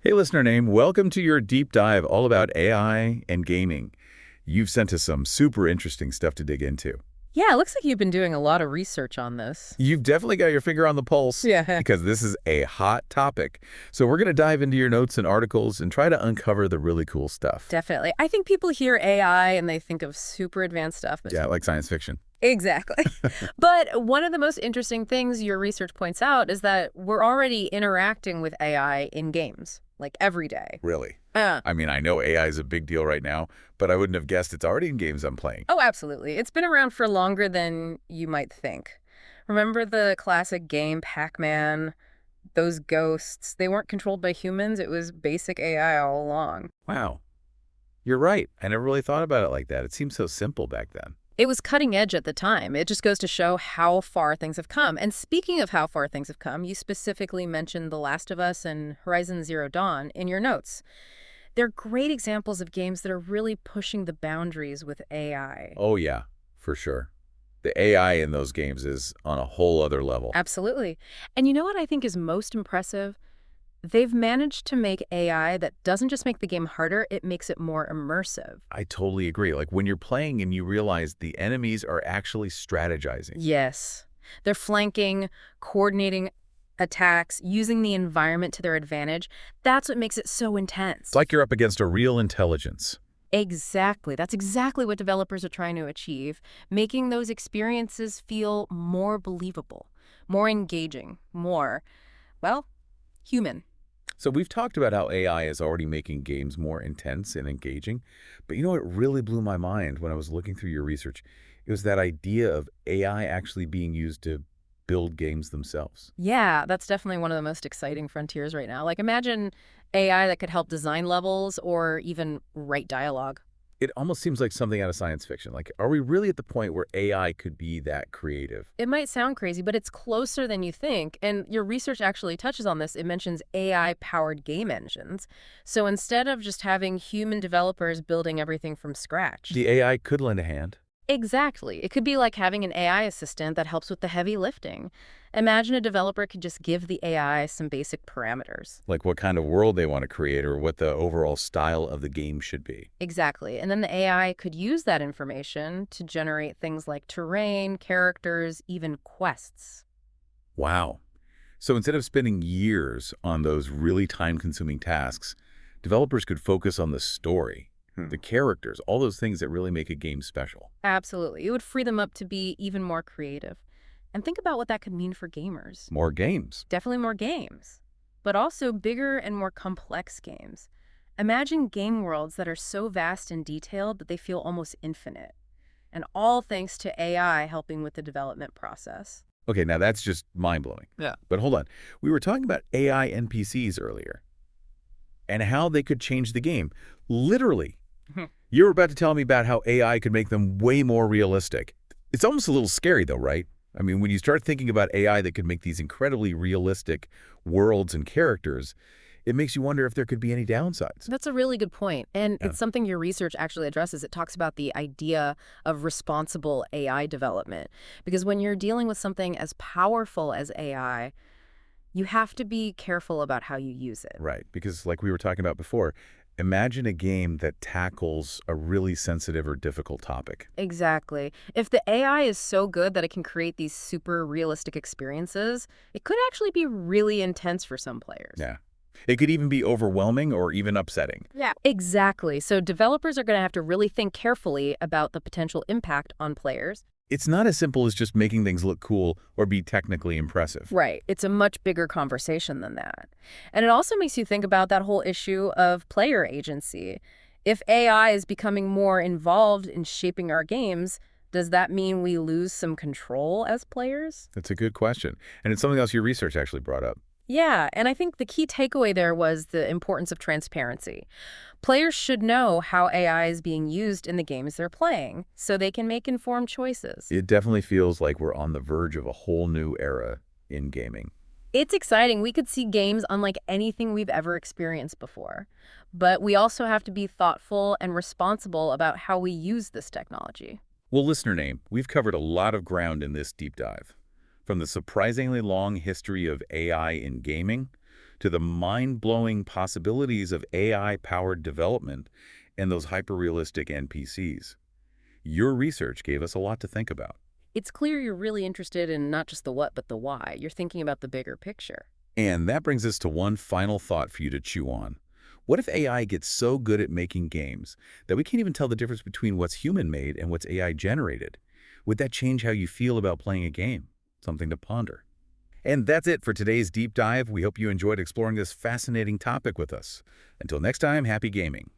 Hey, listener name, welcome to your deep dive all about AI and gaming. You've sent us some super interesting stuff to dig into. Yeah, it looks like you've been doing a lot of research on this. You've definitely got your finger on the pulse Yeah, because this is a hot topic. So we're going to dive into your notes and articles and try to uncover the really cool stuff. definitely. I think people hear AI and they think of super advanced stuff. But Yeah, like science fiction. exactly. But one of the most interesting things your research points out is that we're already interacting with AI in games, like every day. Really? Uh, I mean, I know AI is a big deal right now, but I wouldn't have guessed it's already in games I'm playing. oh, absolutely. It's been around for longer than you might think. Remember the classic game Pac-Man? Those ghosts, they weren't controlled by humans. It was basic AI all along. Wow. You're right. I never really thought about it like that. It seemed so simple back then. It was cutting edge at the time. It just goes to show how far things have come. And speaking of how far things have come, you specifically mentioned The Last of Us and Horizon Zero Dawn in your notes. They're great examples of games that are really pushing the boundaries with AI. Oh, yeah, for sure. The AI in those games is on a whole other level. Absolutely. And you know what I think is most impressive? They've managed to make AI that doesn't just make the game harder, it makes it more immersive. I totally agree. Like when you're playing and you realize the enemies are actually strategizing. Yes. They're flanking, coordinating attacks, using the environment to their advantage. That's what makes it so intense. It's like you're up against a real intelligence. Exactly. That's exactly what developers are trying to achieve, making those experiences feel more believable, more engaging, more, well, human. So we've talked about how AI is already making games more intense and engaging, but you know what really blew my mind when I was looking through your research? It was that idea of AI actually being used to build games themselves. Yeah, that's definitely one of the most exciting frontiers right now. Like imagine AI that could help design levels or even write dialogue. It almost seems like something out of science fiction. Like, are we really at the point where AI could be that creative? It might sound crazy, but it's closer than you think. And your research actually touches on this. It mentions AI-powered game engines. So instead of just having human developers building everything from scratch. The AI could lend a hand. Exactly. It could be like having an AI assistant that helps with the heavy lifting. Imagine a developer could just give the AI some basic parameters. Like what kind of world they want to create or what the overall style of the game should be. Exactly. And then the AI could use that information to generate things like terrain, characters, even quests. Wow. So instead of spending years on those really time-consuming tasks, developers could focus on the story, the characters, all those things that really make a game special. Absolutely. It would free them up to be even more creative. And think about what that could mean for gamers. More games. Definitely more games, but also bigger and more complex games. Imagine game worlds that are so vast and detailed that they feel almost infinite. And all thanks to AI helping with the development process. Okay, now that's just mind-blowing. Yeah. But hold on. We were talking about AI NPCs earlier and how they could change the game. Literally. You were about to tell me about how AI could make them way more realistic. It's almost a little scary though, right? I mean, when you start thinking about AI that could make these incredibly realistic worlds and characters, it makes you wonder if there could be any downsides. That's a really good point. And Yeah. it's something your research actually addresses. It talks about the idea of responsible AI development. Because when you're dealing with something as powerful as AI, you have to be careful about how you use it. Right, because like we were talking about before, imagine a game that tackles a really sensitive or difficult topic. Exactly. If the AI is so good that it can create these super realistic experiences, it could actually be really intense for some players. Yeah. It could even be overwhelming or even upsetting. Yeah. Exactly. So developers are going to have to really think carefully about the potential impact on players. It's not as simple as just making things look cool or be technically impressive. Right. It's a much bigger conversation than that. And it also makes you think about that whole issue of player agency. If AI is becoming more involved in shaping our games, does that mean we lose some control as players? That's a good question. And it's something else your research actually brought up. Yeah, and I think the key takeaway there was the importance of transparency. Players should know how AI is being used in the games they're playing, so they can make informed choices. It definitely feels like we're on the verge of a whole new era in gaming. It's exciting. We could see games unlike anything we've ever experienced before. But we also have to be thoughtful and responsible about how we use this technology. Well, listener name, we've covered a lot of ground in this deep dive. From the surprisingly long history of AI in gaming to the mind-blowing possibilities of AI-powered development and those hyper-realistic NPCs. Your research gave us a lot to think about. It's clear you're really interested in not just the what, but the why. You're thinking about the bigger picture. And that brings us to one final thought for you to chew on. What if AI gets so good at making games that we can't even tell the difference between what's human-made and what's AI-generated? Would that change how you feel about playing a game? Something to ponder. And that's it for today's deep dive. We hope you enjoyed exploring this fascinating topic with us. Until next time, happy gaming.